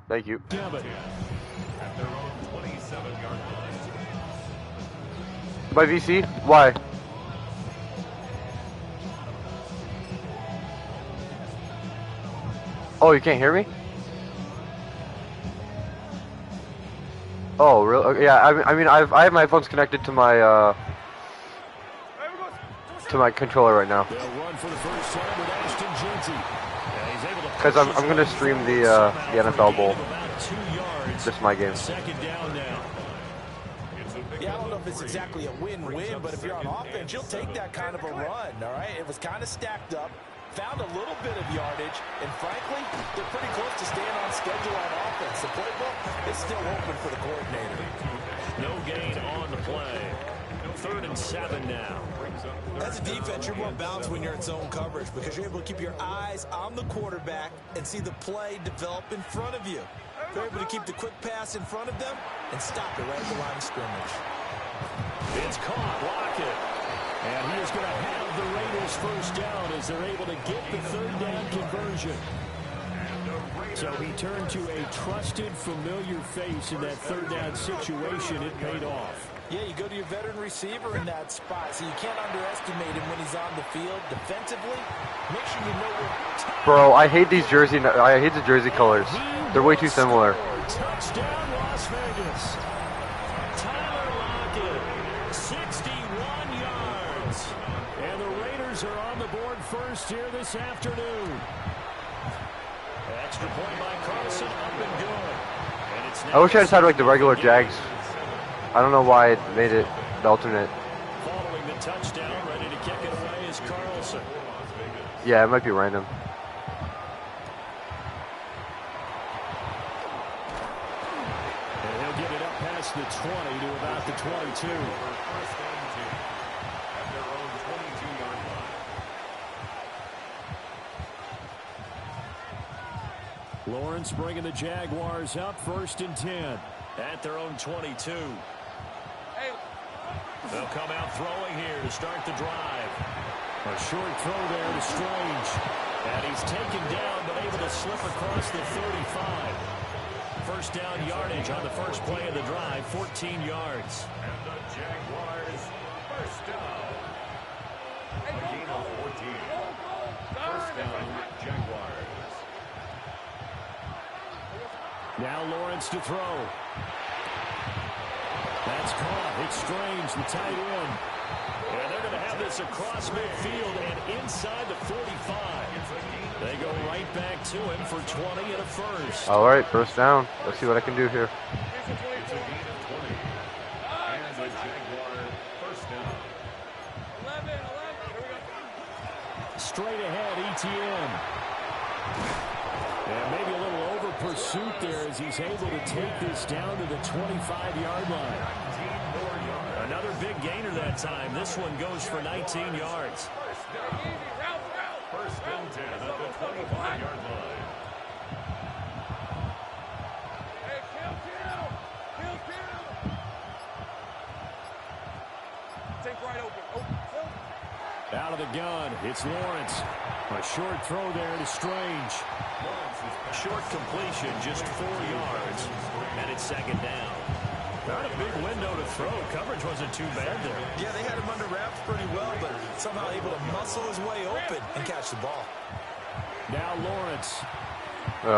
Thank you. Damn it. At their own 27-yard line. By VC? Why? Oh, you can't hear me? Oh, really? Okay, yeah, I mean, I have my headphones connected to my controller right now. They'll run for the first time with Ashton Jeanty. Because I'm gonna stream the NFL Bowl. Just my game. Second down now. Yeah, I don't know if it's exactly a win-win, but if you're on offense, you'll take that kind of a run, all right? It was kind of stacked up, found a little bit of yardage, and frankly, they're pretty close to staying on schedule on offense. The playbook is still open for the coordinator. No gain on the play. 3rd and 7 now. As a defense, you're more balanced when you're in zone coverage because you're able to keep your eyes on the quarterback and see the play develop in front of you. They're able to keep the quick pass in front of them and stop it right at the line of scrimmage. It's caught. Lockett. And he is going to have the Raiders first down as they're able to get the 3rd down conversion. So he turned to a trusted, familiar face in that 3rd down situation. It paid off. Yeah, you go to your veteran receiver in that spot, so you can't underestimate him when he's on the field. Defensively, make sure you know where... Bro, I hate these I hate the jersey colors. They're way too similar. Touchdown, Las Vegas. Tyler Lockett, 61 yards. And the Raiders are on the board first here this afternoon. Extra point by Carlson, up and good. And it's I wish I just had like the regular Jags. I don't know why it made it the alternate. Following the touchdown, ready to kick it away is Carlson. Yeah, it might be random. And he'll get it up past the 20 to about the 22. Lawrence bringing the Jaguars up 1st and 10 at their own 22. They'll come out throwing here to start the drive. A short throw there to Strange. And he's taken down but able to slip across the 35. First down yardage on the first play of the drive, 14 yards. And the Jaguars first down. A gain of 14. First down, Jaguars. Now Lawrence to throw. That's caught. It's Strange, the tight end. And they're going to have this across midfield and inside the 45. They go right back to him for 20 and a first. All right, first down. Let's see what I can do here. It's a gain of 20. And the Jaguar first down. 11. Here we go. Straight ahead, ETN. And maybe a little over pursuit there as he's able to take this down to the 25-yard line. Another big gainer that time. This one goes for 19 yards. First and 10 at the 25-yard line. Hey, kill. Take right open. Out of the gun, it's Lawrence. A short throw there to Strange. Short completion, just 4 yards, and it's second down. Not a big window to throw. Coverage wasn't too bad there. Yeah, they had him under wraps pretty well, but somehow able to muscle his way open and catch the ball. Now Lawrence.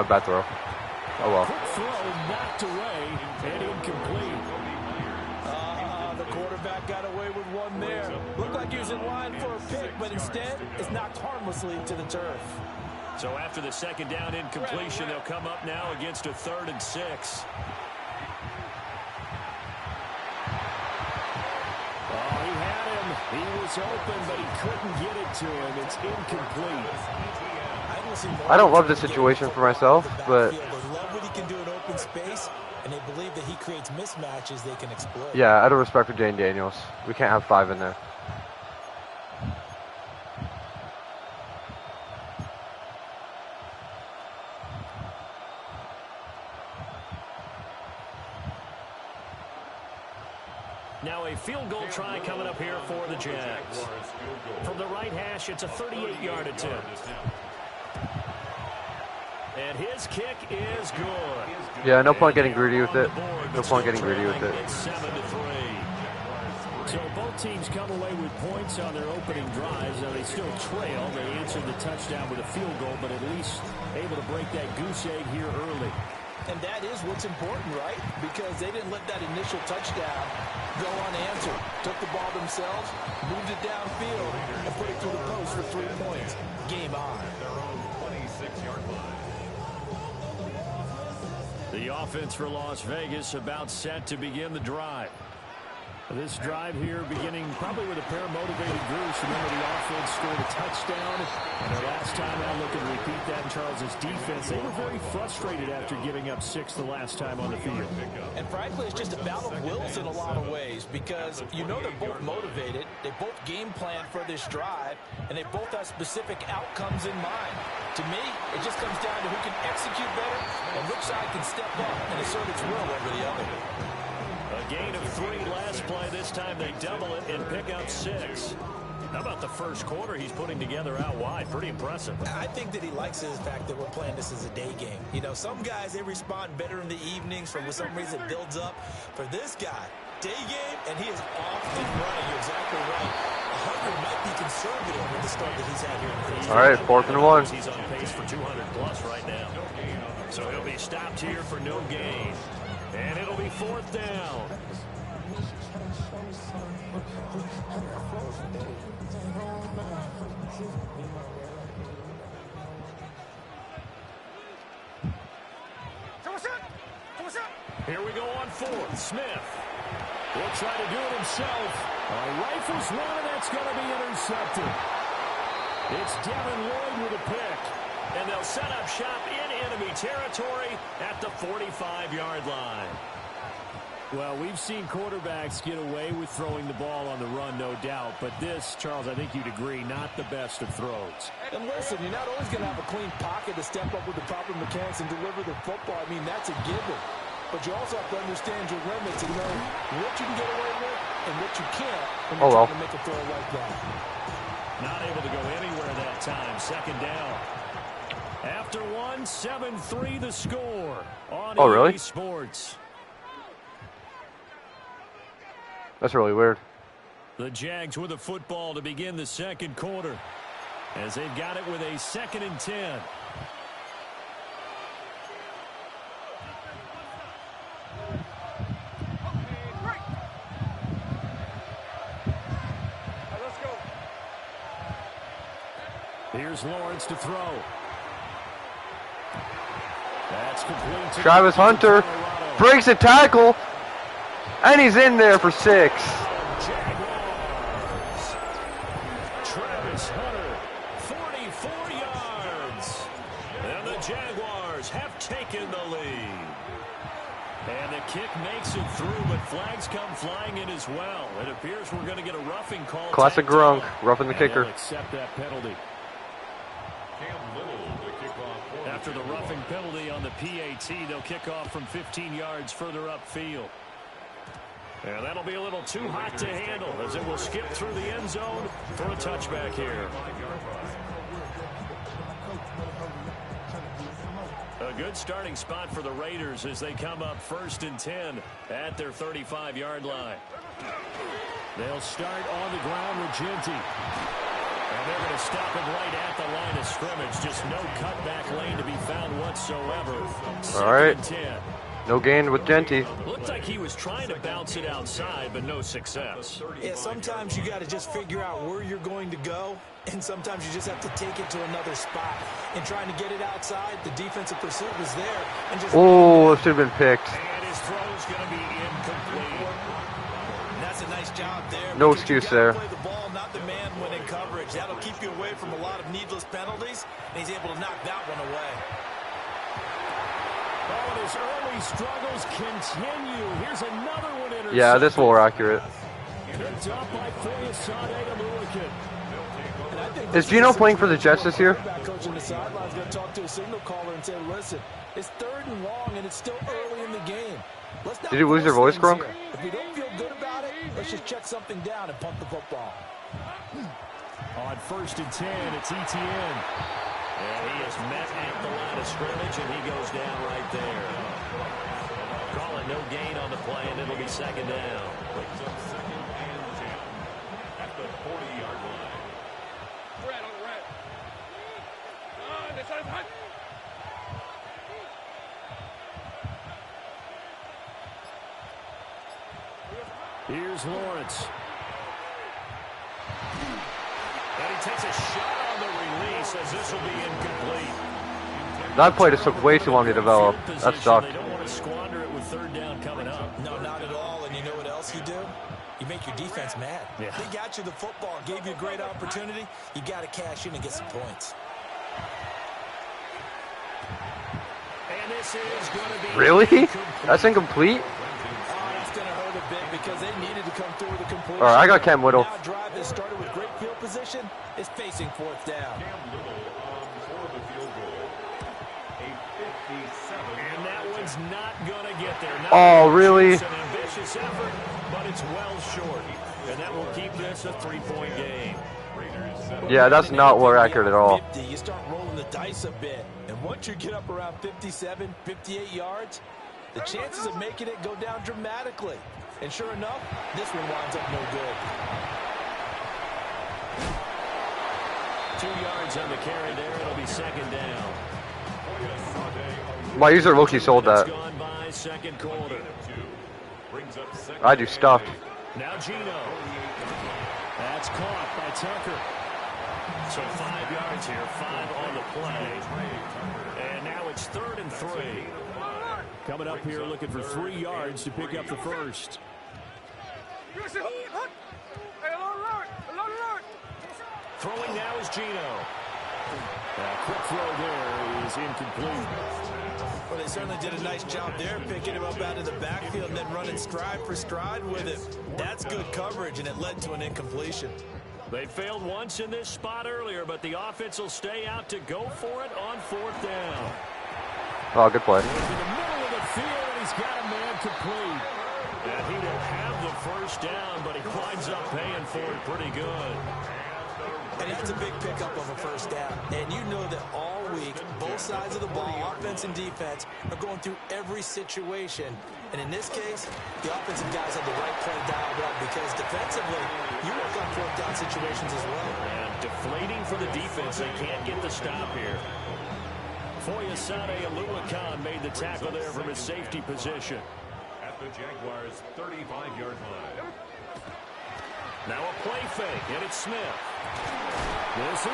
Bad throw. Oh well. Quick throw knocked away and incomplete. The quarterback got away with one there. Looked like he was in line for a pick, but instead it's knocked harmlessly to the turf. So after the second down incompletion, they'll come up now against a 3rd and 6. Oh, he had him. He was open, but he couldn't get it to him. It's incomplete. I don't love this situation for myself, but they love what he can do in open space, and they believe that he creates mismatches they can exploit. yeah, out of respect for Jane Daniels, we can't have 5 in there. Now a field goal try coming up here for the Jags. From the right hash, it's a 38-yard attempt. And his kick is good. Yeah, no point getting greedy with it. No point getting greedy with it. It's 7-3. So both teams come away with points on their opening drives. Now they still trail. They answered the touchdown with a field goal, but at least able to break that goose egg here early. And that is what's important, right? Because they didn't let that initial touchdown go unanswered. Took the ball themselves, moved it downfield, and put it through the post for 3 points. Game on. Their own 26-yard line. The offense for Las Vegas about set to begin the drive. This drive here beginning probably with a pair of motivated groups. Remember, the offense scored a touchdown. And their last time out, looking to repeat that in Charles's defense. They were very frustrated after giving up 6 the last time on the field. And frankly, it's just a battle of wills in a lot of ways because you know they're both motivated. They both game plan for this drive, and they both have specific outcomes in mind. To me, it just comes down to who can execute better and which side can step up and assert its will over the other. A gain of 3 last play. This time they double it and pick up 6. How about the first quarter he's putting together out wide? Pretty impressive. I think that he likes the fact that we're playing this as a day game. You know, some guys, they respond better in the evenings. For some reason, it builds up. For this guy, day game, and he is off and running. You're exactly right. 100 might be conservative with the start that he's had here in the All right, 4th and 1. He's on pace for 200+ right now. So he'll be stopped here for no gain. And it'll be 4th down. Here we go on 4th. Smith will try to do it himself. Rifles one, and that's going to be intercepted. It's Devin Lloyd with a pick. And they'll set up shop in enemy territory at the 45-yard line. Well, we've seen quarterbacks get away with throwing the ball on the run, no doubt. But this, Charles, I think you'd agree, not the best of throws. And listen, you're not always going to have a clean pocket to step up with the proper mechanics and deliver the football. I mean, that's a given. But you also have to understand your limits and know what you can get away with and what you can't when you're trying to make a throw like that. Not able to go anywhere that time. 2nd down. After 1, 7-3 the score on really? EA Sports. That's really weird. The Jags with the football to begin the 2nd quarter as they've got it with a 2nd and 10. Here's Lawrence to throw. That's complete. Travis Hunter breaks a tackle, and he's in there for 6. Jaguars. Travis Hunter, 44 yards. And the Jaguars have taken the lead. And the kick makes it through, but flags come flying in as well. It appears we're going to get a roughing call. Classic Grunc, roughing the kicker. They'll accept that penalty. After the roughing penalty on the PAT, they'll kick off from 15 yards further upfield. And that'll be a little too hot to handle as it will skip through the end zone for a touchback here. A good starting spot for the Raiders as they come up 1st and 10 at their 35-yard line. They'll start on the ground with Genty. And they're going to stop him right at the line of scrimmage. Just no cutback lane to be found whatsoever. All right. 2nd and 10. No gain with Genty. Looked like he was trying to bounce it outside, but no success. Yeah, sometimes you got to just figure out where you're going to go, and sometimes you just have to take it to another spot. And trying to get it outside, the defensive pursuit was there. And just it should have been picked. And his throw's going to be incomplete. And that's a nice job there. No excuse there. Play the ball, not the man when in coverage. That'll keep you away from a lot of needless penalties, and he's able to knock that one away. Oh, and his early struggles continue. Here's another one intercepted. Yeah, this will more accurate. Picked up by Is Geno playing for the Jets this year? Coach on the sidelines going to talk to a signal caller and say, listen, it's 3rd and long, and it's still early in the game. Did you lose your voice, Grunc? If we don't feel good about it, let's just check something down and pump the football. On 1st and 10, it's ETN. And he is met at the line of scrimmage, and he goes down right there. Call it no gain on the play, and it'll be second down. Brings up second and 10 at the 40-yard line. Red on the red. This side's hot. Here's Lawrence. And he takes a shot on the release as this will be incomplete. That play just took way too long to develop. That sucked. They don't want to squander it with third down coming up. No, not at all. And you know what else you do? You make your defense mad. Yeah. They got you the football, gave you a great opportunity. You got to cash in and get some points. And this is going to be Really? That's incomplete? That's going to hurt a bit because they needed to come through with a completion. All right, I got Cam Whittle. Now a drive that started with great field position is facing fourth down. Cam Whittle for the field goal. A 57. And that one's not going to get there. Not Oh, really? It's an ambitious effort, but it's well short. And that will keep this a 3-point game. Yeah, that's not more accurate at all. 50, you start rolling the dice a bit. And once you get up around 57, 58 yards, the chances of making it go down dramatically. And sure enough, this one winds up no good. 2 yards on the carry there. It'll be second down. My user Loki sold that. It's gone by second quarter. I do stuffed. Now Gino. That's caught by Tucker. So 5 yards here, 5 on the play. And now it's 3rd and 3. Coming up here looking for 3 yards to pick up the first. Throwing now is Gino. Quick throw there is incomplete. Well, they certainly did a nice job there, picking him up out of the backfield and then running stride for stride with it. That's good coverage, and it led to an incompletion. They failed once in this spot earlier, but the offense will stay out to go for it on 4th down. Oh, good play. In the middle of the field, and he's got a man complete. And he will have the first down, but he winds up paying for it pretty good. And that's a big pickup of a first down. And you know that all week, both sides of the ball, offense and defense, are going through every situation. And in this case, the offensive guys have the right play dialed up because defensively, you work on 4th down situations as well. And deflating for the defense. They can't get the stop here. Foyesade Aluakan made the tackle there from his safety position. At the Jaguars' 35-yard line. Now a play fake, and it's Smith.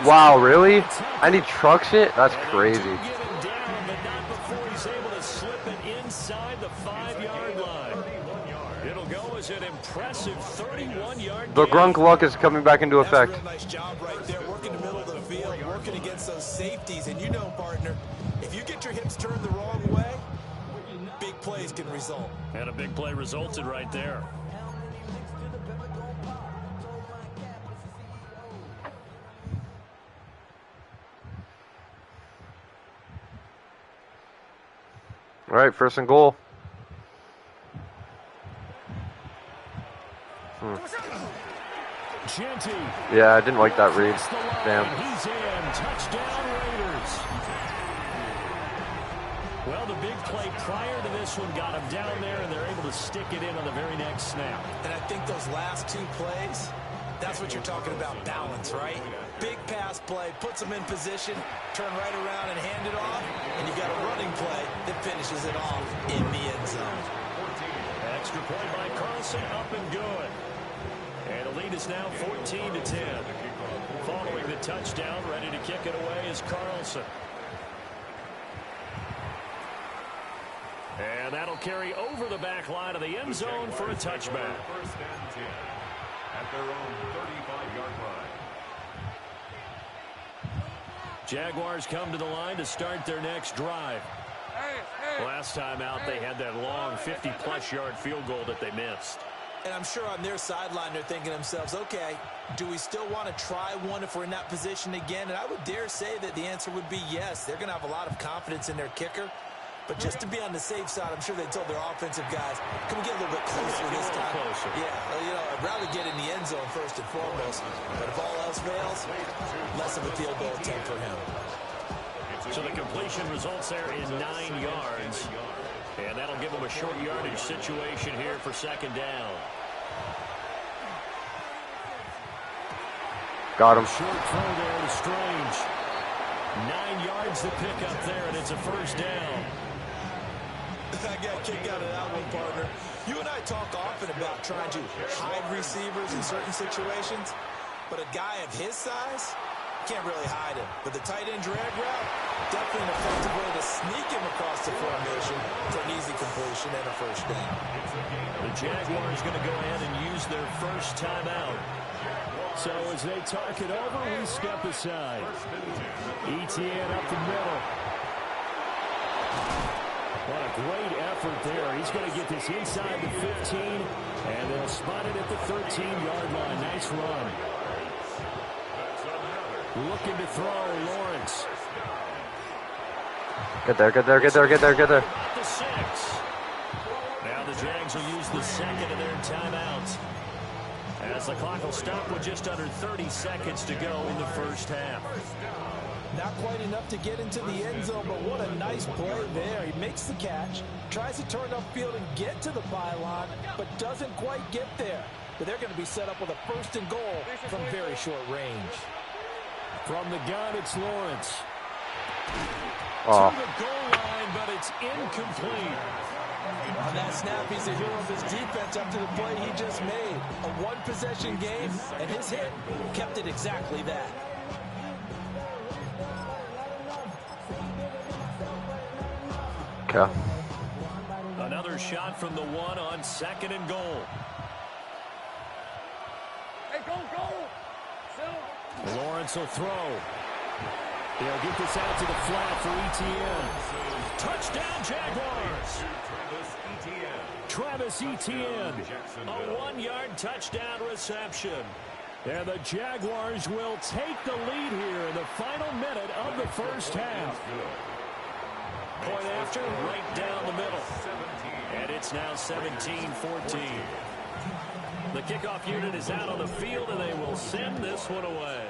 Wow, really? And he trucks it? That's crazy. Get him down, but not before he's able to slip it inside the 5-yard line. It'll go as an impressive 31-yard. The Grunc luck is coming back into effect. That's a real nice job right there, working the middle of the field, working against those safeties. And you know, partner, if you get your hips turned the wrong way, big plays can result. And a big play resulted right there. All right, 1st and goal. Yeah, I didn't like that read. Damn. He's in. Touchdown, Raiders. Well, the big play prior to this one got him down there, and they're able to stick it in on the very next snap. And I think those last 2 plays, that's what you're talking about, balance, right? Big pass play, puts them in position, turn right around and hand it off, and you got a running play that finishes it off in the end zone. Extra point by Carlson, up and good. And the lead is now 14-10. Following the touchdown, ready to kick it away is Carlson. And that'll carry over the back line of the end zone for a touchback. 1st and 10 at their own 35-yard line. Jaguars come to the line to start their next drive. Last time out, they had that long 50-plus yard field goal that they missed. And I'm sure on their sideline, they're thinking to themselves, okay, do we still want to try one if we're in that position again? And I would dare say that the answer would be yes. They're going to have a lot of confidence in their kicker. But just to be on the safe side, I'm sure they told their offensive guys, can we get a little bit closer this time? Closer. Yeah, you know, I'd rather get in the end zone first and foremost. But if all else fails, less of a field goal attempt for him. So the completion results there in 9 yards. And that'll give them a short yardage situation here for second down. Got him. Short throw there to Strange. 9 yards to pick up there, and it's a first down. I got kicked out of that one, partner. You and I talk often about trying to hide receivers in certain situations, but a guy of his size can't really hide him. But the tight end drag route, definitely an effective way to sneak him across the formation for an easy completion and a first down. The Jaguars going to go ahead and use their first timeout. So as they talk it over, we step aside. ETN up the middle. What a great effort there. He's going to get this inside the 15, and they'll spot it at the 13-yard line. Nice run. Looking to throw, Lawrence. Get there, get there, get there, get there, get there. At the 6. Now the Jags will use the second of their timeouts, as the clock will stop with just under 30 seconds to go in the first half. Not quite enough to get into the end zone, but what a nice play there. He makes the catch, tries to turn upfield and get to the pylon, but doesn't quite get there. But they're going to be set up with a first and goal from very short range. From the gun, it's Lawrence. Oh. To the goal line, but it's incomplete. On that snap, he's a hero of his defense after the play he just made. A one-possession game, and his hit kept it exactly that. Okay. Another shot from the 1 on second and goal. Hey, go, go! Lawrence will throw. They'll get this out to the flat for ETN. Touchdown, Jaguars! Travis Etienne. A 1-yard touchdown reception. And the Jaguars will take the lead here in the final minute of the first half. Point after, right down the middle. And it's now 17-14. The kickoff unit is out on the field, and they will send this one away.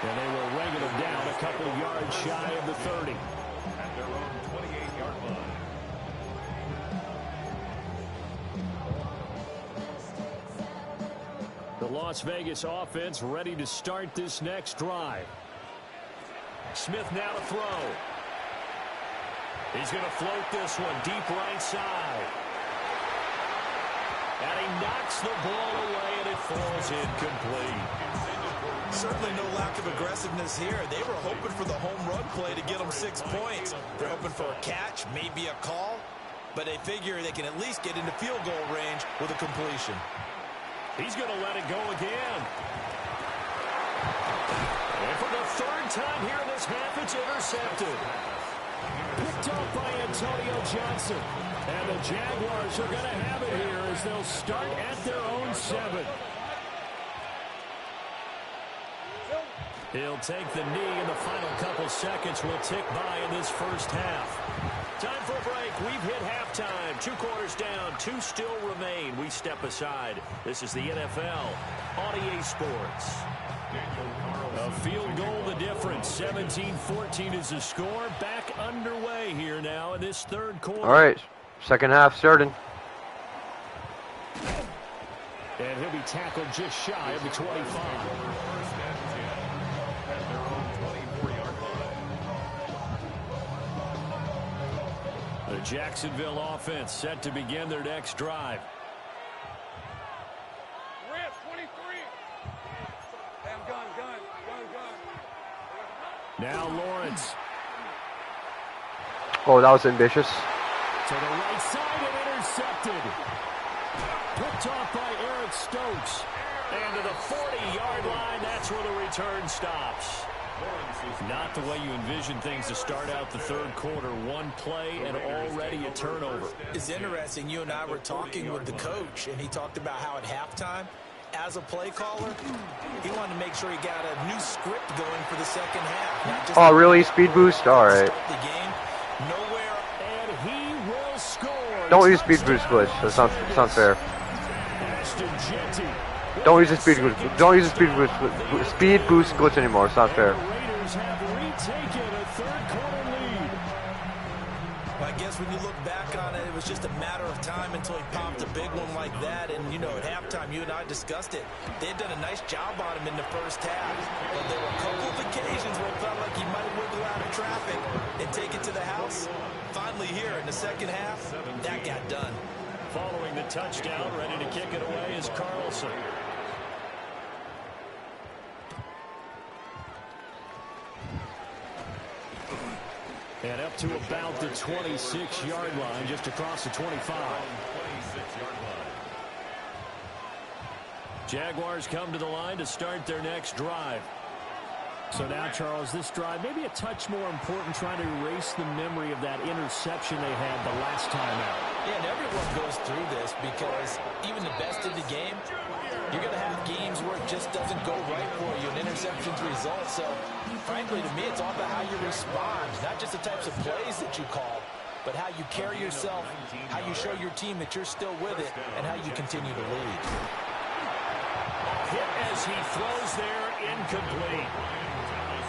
And they will wrangle them down a couple yards shy of the 30. At their own 28-yard line. The Las Vegas offense ready to start this next drive. Smith now to throw. He's going to float this one deep right side. And he knocks the ball away, and it falls incomplete. Certainly no lack of aggressiveness here. They were hoping for the home run play to get them 6 points. They're hoping for a catch, maybe a call, but they figure they can at least get into field goal range with a completion. He's going to let it go again. And for the third time here in this half, it's intercepted. Picked off by Antonio Johnson. And the Jaguars are going to have it here as they'll start at their own 7. He'll take the knee, and the final couple seconds will tick by in this first half. Time for a break. We've hit halftime. 2 quarters down. 2 still remain. We step aside. This is the NFL on EA Sports. A field goal the difference. 17-14 is the score. Back underway here now in this third quarter. All right. Second half starting. And he'll be tackled just shy of the 25. The Jacksonville offense set to begin their next drive. Red 23. Damn gun. Now Lawrence. Oh, that was ambitious. To the right side and intercepted. Picked off by Eric Stokes. And to the 40-yard line, that's where the return stops. Not the way you envision things to start out the third quarter. One play and already a turnover. It's interesting. You and I were talking with the coach, and he talked about how at halftime, as a play caller, he wanted to make sure he got a new script going for the second half. Not just really? Speed boost? All right. The game, nowhere. And he will score. Don't use speed boost glitch. That's not fair. Ashton Jeanty. Don't use the speed boost. Don't use the speed boost glitch anymore. It's not fair. Raiders have retaken a third-quarter lead. I guess when you look back on it, it was just a matter of time until he popped a big one like that. And, you know, at halftime, you and I discussed it. They had done a nice job on him in the first half. But there were a couple of occasions where it felt like he might wiggle out of traffic and take it to the house. Finally here in the second half, that got done. Following the touchdown, ready to kick it away is Carlson. And up to about the 26-yard line, just across the 25. Jaguars come to the line to start their next drive. So now, Charles, this drive maybe a touch more important, trying to erase the memory of that interception they had the last time out. Yeah, and everyone goes through this because even the best in the game, you're going to have games where it just doesn't go right for you, and interceptions result. So, frankly, to me, it's all about how you respond, not just the types of plays that you call, but how you carry yourself, how you show your team that you're still with it, and how you continue to lead. Hit as he throws there, incomplete.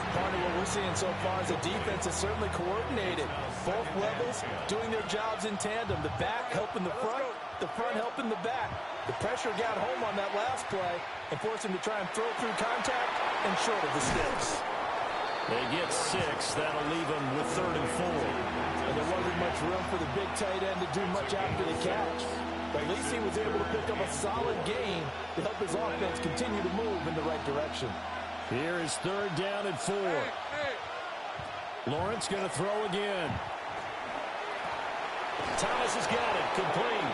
Part of what we're seeing so far is the defense is certainly coordinated. Both levels doing their jobs in tandem. The back helping the front helping the back. The pressure got home on that last play and forced him to try and throw through contact and short of the sticks. They get 6. That'll leave them with 3rd and 4. And there wasn't much room for the big tight end to do much after the catch. But at least he was able to pick up a solid gain to help his offense continue to move in the right direction. Here is 3rd down and 4. Lawrence going to throw again. Thomas has got it. Complete.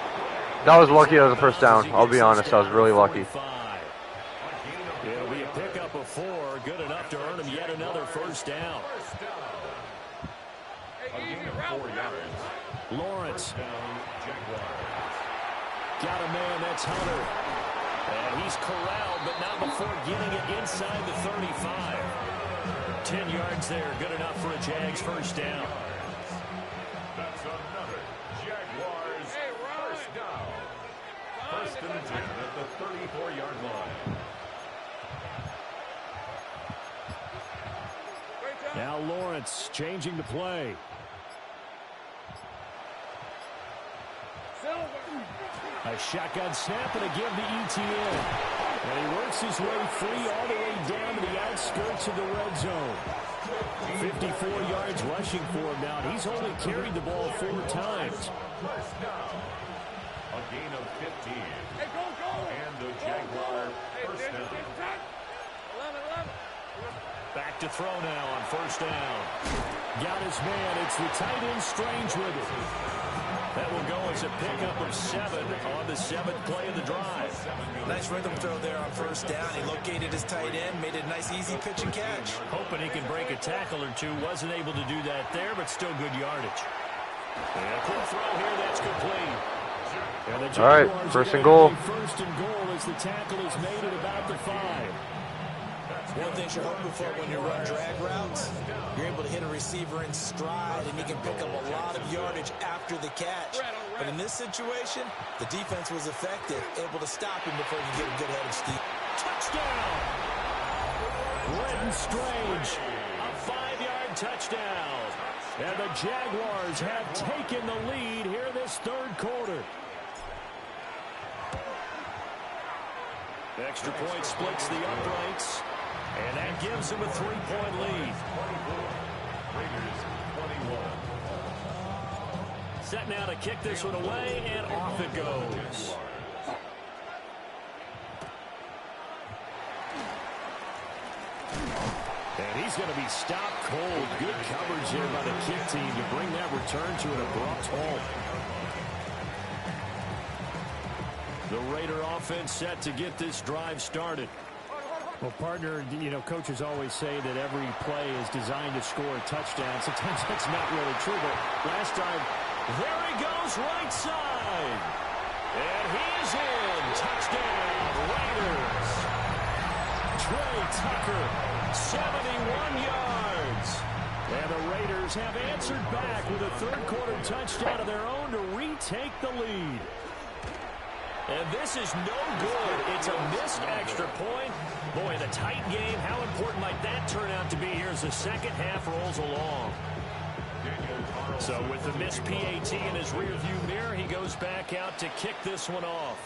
That was lucky as a first down. I'll be honest, I was really lucky. It'll be a pickup of 4. Good enough to earn him yet another first down. Lawrence. Got a man. That's Hunter. And he's corralled, but not before getting it inside the 35. 10 yards there, good enough for a Jags first down. That's another Jaguars first down. First and 10 at the 34-yard line. Now Lawrence changing the play. A shotgun snap and again to ETN. And he works his way free all the way down to the outskirts of the red zone. 54 yards rushing for him now. He's only carried the ball 4 times. First down. A gain of 15. And the Jaguar first down. Back to throw now on first down. Got his man. It's the tight end Strange with it. That will go as a pickup of 7 on the 7th play of the drive. Nice rhythm throw there on first down. He located his tight end, made it a nice easy pitch and catch. Hoping he can break a tackle or two. Wasn't able to do that there, but still good yardage. And a quick throw here, that's complete. And all right, first and goal. First and goal as the tackle is made at about the 5. One thing you're hoping for when you run drag routes, you're able to hit a receiver in stride, and you can pick up a lot of yardage after the catch. But in this situation, the defense was effective, able to stop him before you get a good head of steam. Touchdown! Brenton Strange, a 5-yard touchdown. And the Jaguars have taken the lead here this 3rd quarter. Extra point splits the uprights. And that gives them a 3-point lead. Raiders 21. Set now to kick this one away, and off it goes. And he's going to be stopped cold. Good coverage here by the kick team to bring that return to an abrupt halt. The Raider offense set to get this drive started. Well, partner, you know, coaches always say that every play is designed to score a touchdown. Sometimes that's not really true, but last time, there he goes right side. And he's in. Touchdown, Raiders. Trey Tucker, 71 yards. And the Raiders have answered back with a 3rd quarter touchdown of their own to retake the lead. And this is no good. It's a missed extra point. Boy, the tight game, how important might that turn out to be here as the second half rolls along. So with the missed PAT in his rearview mirror, he goes back out to kick this one off.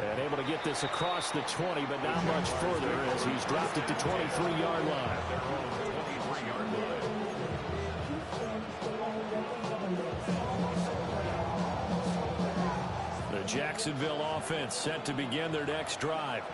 And able to get this across the 20, but not much further as he's dropped it to 23-yard line. The Jacksonville offense set to begin their next drive.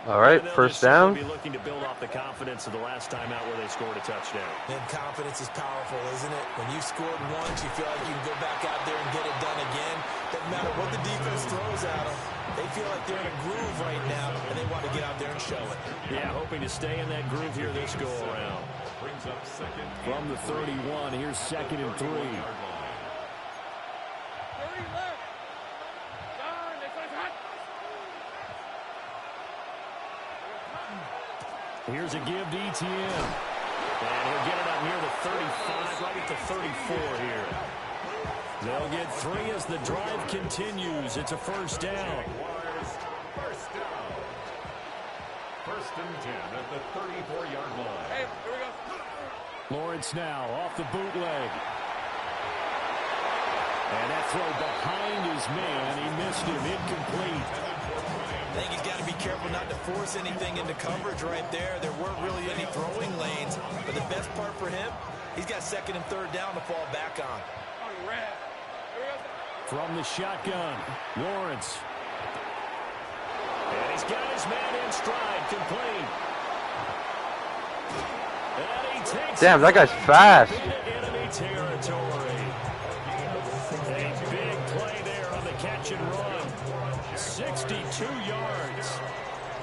All right, first down. Be looking to build off the confidence of the last time out where they scored a touchdown. And confidence is powerful, isn't it? When you scored once, you feel like you can go back out there and get it done again. Doesn't matter what the defense throws at them. They feel like they're in a groove right now, and they want to get out there and show it. Yeah, hoping to stay in that groove here this go-around. From the 31, here's 2nd and 3. 30 left. Down, it's hot. Here's a give to ETN. And he'll get it up near the 35, right at the 34 here. They'll get 3 as the drive continues. It's a first down. First and 10 at the 34-yard line. Hey, here we go. Lawrence now off the bootleg. And that throw behind his man. He missed him. Incomplete. I think he's got to be careful not to force anything into coverage right there. There weren't really any throwing lanes. But the best part for him, he's got 2nd and 3rd down to fall back on. On red. Here we go. From the shotgun, Lawrence. And he's got his man in stride, complete. And he takes Damn, that guy's fast. into enemy territory. A big play there on the catch and run. 62 yards.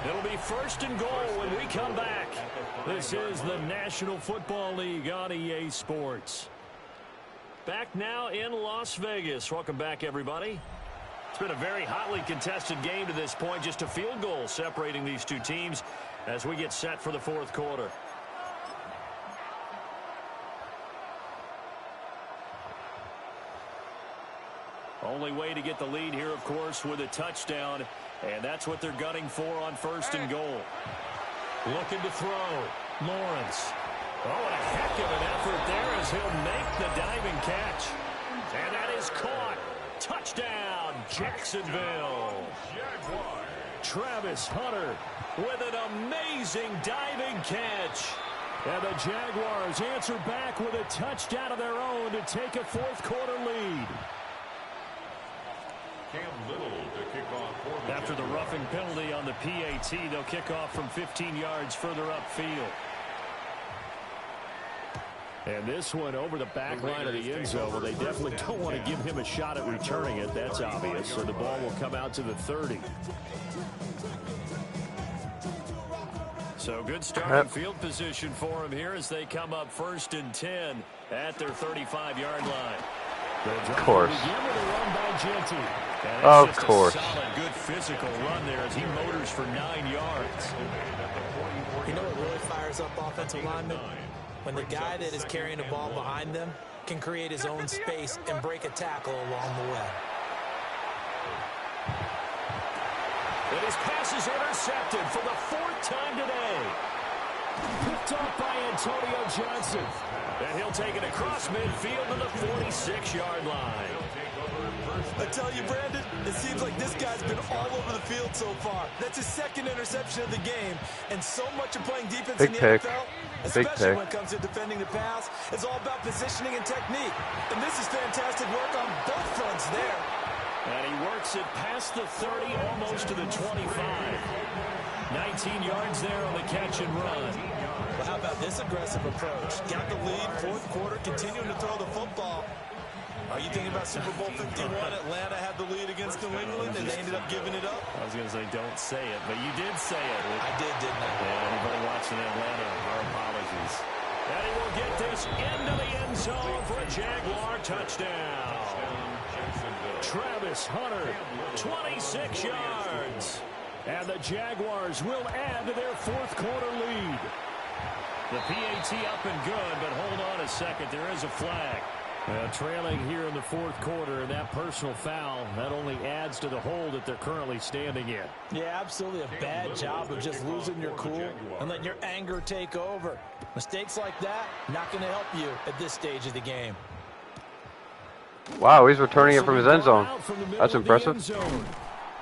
It'll be 1st and goal when we come back. This is the National Football League on EA Sports. Back now in Las Vegas. Welcome back, everybody. It's been a very hotly contested game to this point. Just a field goal separating these two teams as we get set for the 4th quarter. Only way to get the lead here, of course, with a touchdown. And that's what they're gunning for on 1st and goal. Looking to throw. Lawrence. Oh, and a heck of an effort there as he'll make the diving catch. And that is caught. Touchdown, Jacksonville. Travis Hunter with an amazing diving catch. And the Jaguars answer back with a touchdown of their own to take a 4th quarter lead. After the roughing penalty on the PAT, they'll kick off from 15 yards further upfield. And this one over the back line of the end zone. Well, they definitely don't want to give him a shot at returning it. That's obvious. So the ball will come out to the 30. So good starting field position for him here as they come up 1st and 10 at their 35-yard line. Of course. Of course. Solid, good physical run there as he motors for 9 yards. You know what really fires up offensive linemen? When the guy that is carrying the ball behind them can create his own space and break a tackle along the way. And his pass is intercepted for the 4th time today. Picked off by Antonio Johnson. And he'll take it across midfield to the 46-yard line. I tell you, Brandon, it seems like this guy's been all over the field so far. That's his 2nd interception of the game. And so much of playing defense in the NFL, especially when it comes to defending the pass, is all about positioning and technique. And this is fantastic work on both fronts there. And he works it past the 30, almost to the 25. 19 yards there on the catch and run. Well, how about this aggressive approach? Got the lead, 4th quarter, continuing to throw the football. Are you thinking about Super Bowl 51? Atlanta had the lead against New England, and they ended up giving it up? I was going to say, don't say it, but you did say it. I did, didn't I? Yeah, anybody watching Atlanta, our apologies. And he will get this into the end zone for a Jaguar touchdown. Travis Hunter, 26 yards. And the Jaguars will add to their 4th quarter lead. The PAT up and good, but hold on a second. There is a flag. Trailing here in the fourth quarter, and that personal foul, that only adds to the hole that they're currently standing in. Yeah, absolutely a bad job of just losing your cool and letting your anger take over. Mistakes like that, not going to help you at this stage of the game. Wow, he's returning it from his end zone. That's impressive.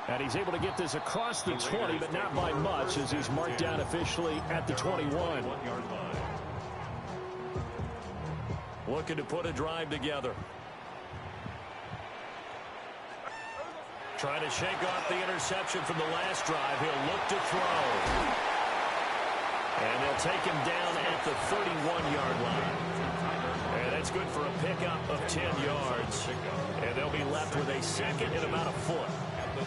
And he's able to get this across the 20, but not by much, as he's marked down officially at the 21. Looking to put a drive together. Trying to shake off the interception from the last drive. He'll look to throw. And they'll take him down at the 31-yard line. And that's good for a pickup of 10 yards. And they'll be left with a second and about a foot.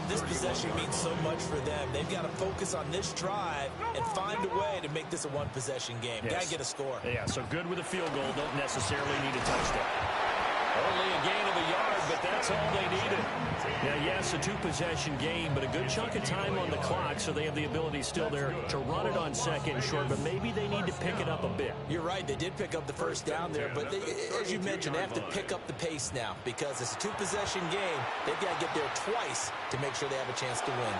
This possession means so much for them. They've got to focus on this drive and find a way to make this a one-possession game. Yes. Got to get a score. Yeah, so good with a field goal. Don't necessarily need a touchdown. Only a gain of a yard, but that's all they needed. Now, yes, a two-possession game, but a good chunk of time on the clock, so they have the ability still there to run it on second and short, but maybe they need to pick it up a bit. You're right. They did pick up the first down there, but as you mentioned, they have to pick up the pace now because it's a two-possession game. They've got to get there twice to make sure they have a chance to win.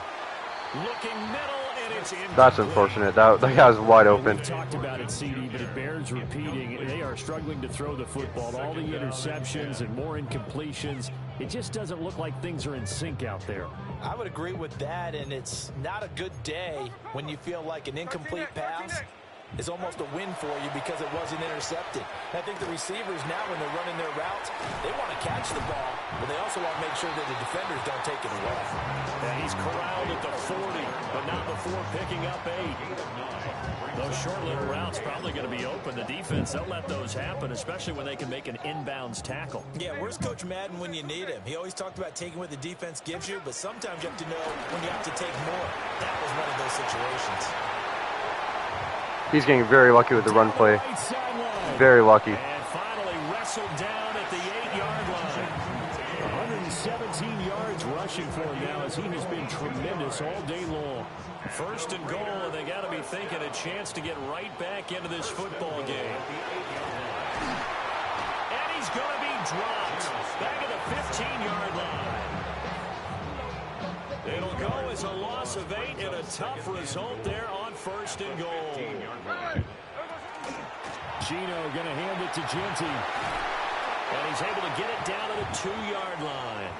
Looking middle, and it's in. That's unfortunate. That guy's wide open. We've talked about it, CD, but it bears repeating. They are struggling to throw the football. All the interceptions and more incompletions. It just doesn't look like things are in sync out there. I would agree with that, and it's not a good day when you feel like an incomplete pass is almost a win for you because it wasn't intercepted. I think the receivers now, when they're running their routes, they want to catch the ball, but they also want to make sure that the defenders don't take it away. And he's corralled at the 40, but not before picking up 8. Those short little routes probably going to be open. The defense, they'll let those happen, especially when they can make an inbounds tackle. Yeah, where's Coach Madden when you need him? He always talked about taking what the defense gives you, but sometimes you have to know when you have to take more. That was one of those situations. He's getting very lucky with the run play. Very lucky. And finally wrestled down at the 8-yard line. 117 yards rushing for him now as he has been tremendous all day long. First and goal, and they got to be thinking a chance to get right back into this football game. And he's going to be dropped back at the 15-yard line. It'll go as a loss of 8 and a tough result there on first and goal. Gino going to hand it to Genty. And he's able to get it down to the 2-yard line.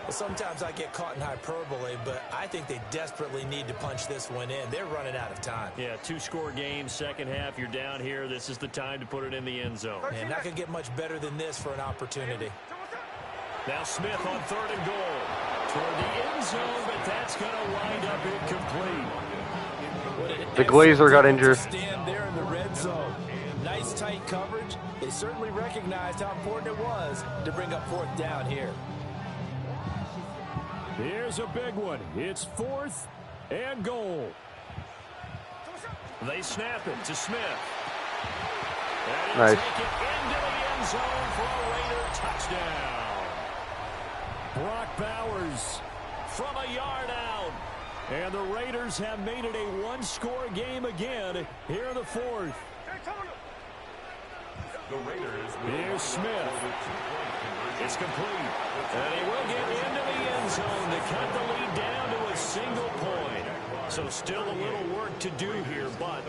Well, sometimes I get caught in hyperbole, but I think they desperately need to punch this one in. They're running out of time. Yeah, 2-score game, second half, you're down here. This is the time to put it in the end zone. And not going to get much better than this for an opportunity. Now Smith on third and goal. Toward the end zone, but that's going to wind up incomplete. The Glazer got injured. Stand there in the red zone. Nice tight coverage. They certainly recognized how important it was to bring up fourth down here. Here's a big one. It's 4th and goal. They snap it to Smith. And nice. Take it into the end zone for a Raider touchdown. Brock Bowers from a yard out. And the Raiders have made it a one-score game again here in the 4th. Here's Smith. It's complete. And he will get into the end zone to cut the lead down to a single point. So still a little work to do here, but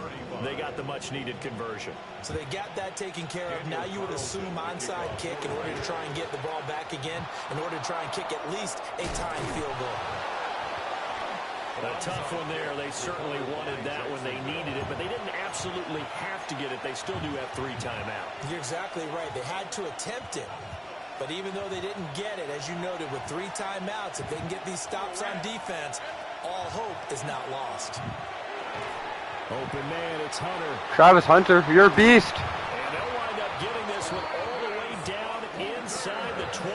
they got the much-needed conversion. So they got that taken care of. Now you would assume onside kick in order to try and get the ball back again, in order to try and kick at least a tying field goal. A tough one there. They certainly wanted that when they needed it, but they didn't absolutely have to get it. They still do have 3 timeouts. You're exactly right. They had to attempt it. But even though they didn't get it, as you noted, with 3 timeouts, if they can get these stops on defense, all hope is not lost. Open man, it's Hunter. Travis Hunter, you're a beast. And they'll wind up getting this one all the way down inside the 20.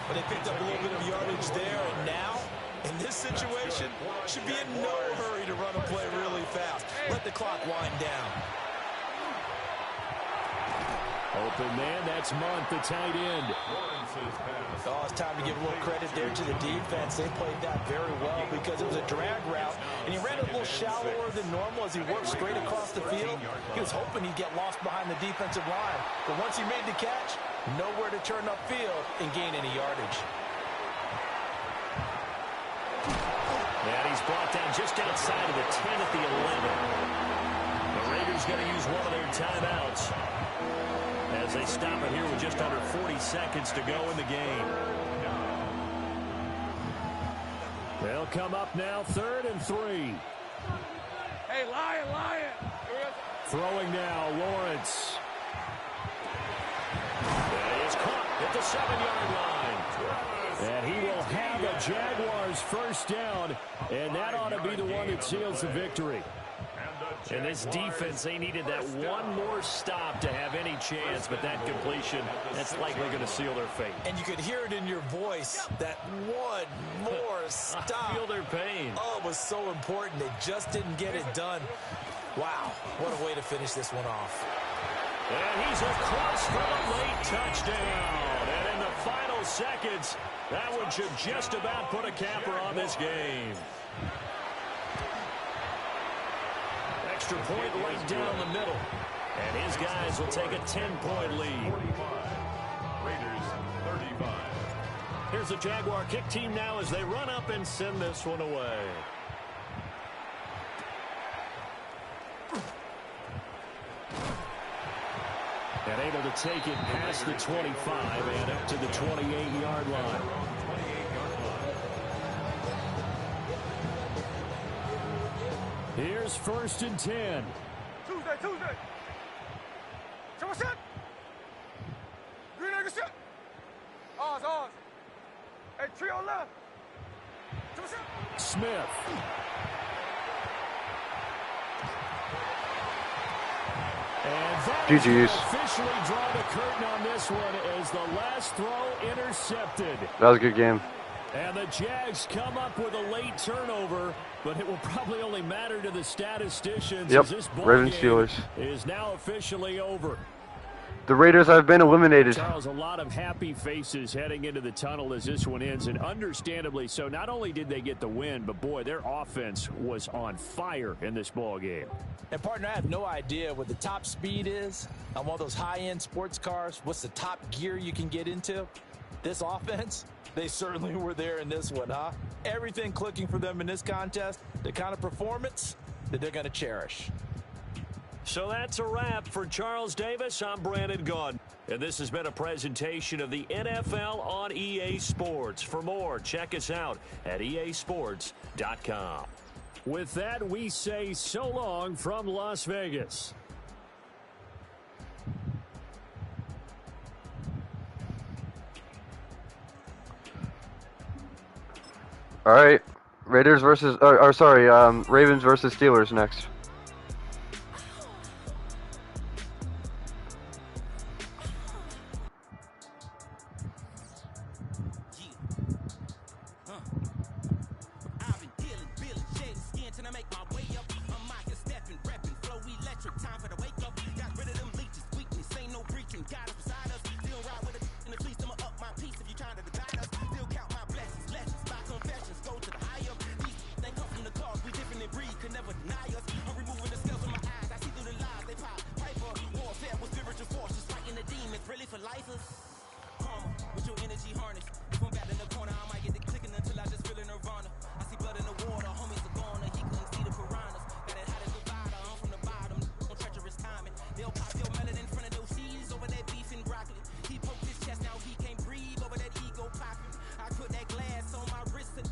But they picked up a little bit of yardage there, and now, in this situation, should be in no hurry to run a play really fast. Let the clock wind down. Open man, that's Month, the tight end. Oh, it's time to give a little credit there to the defense. They played that very well because it was a drag route, And he ran a little shallower than normal as he worked straight across the field. He was hoping he'd get lost behind the defensive line. But once he made the catch, nowhere to turn upfield and gain any yardage. And he's brought down just outside of the 10 at the 11. The Raiders going to use one of their timeouts as they stop it here with just under 40 seconds to go in the game. They'll come up now, 3rd and 3. Hey, Lion. Throwing now, Lawrence. And he is caught at the 7-yard line. And he will have a Jaguars first down, and that ought to be the one that seals the victory. And this defense, they needed that one more stop to have any chance, but that completion, that's likely going to seal their fate. And you could hear it in your voice, that one more stop. I feel their pain. Oh, it was so important. They just didn't get it done. Wow, what a way to finish this one off. And he's across for a late touchdown. And in the final seconds, that one should just about put a capper on this game. Extra point right down the middle. And his guys will take a 10-point lead. 45. Raiders 35. Here's the Jaguar kick team now as they run up and send this one away. And able to take it past the 25 and up to the 28-yard line. Here's 1st and 10. Tuesday. Come shot. Green egg shot. Ours. Hey, trio left. Come shot. Smith. And that GG's. officially draw the curtain on this one as the last throw intercepted. That was a good game. And the Jags come up with a late turnover, but it will probably only matter to the statisticians. Yep, As this ball Ravens game Steelers. is now officially over. The Raiders have been eliminated. Charles, a lot of happy faces heading into the tunnel as this one ends, and understandably so. Not only did they get the win, but boy, their offense was on fire in this ball game. And partner, I have no idea what the top speed is on one of those high-end sports cars. What's the top gear you can get into? This offense, they certainly were there in this one, huh? Everything clicking for them in this contest, the kind of performance that they're going to cherish. So that's a wrap for Charles Davis. I'm Brandon Gunn. And this has been a presentation of the NFL on EA Sports. For more, check us out at easports.com. With that, we say so long from Las Vegas. All right, Ravens versus Steelers next. Time for the wake up. Got rid of them leeches, weakness, ain't no preaching. Got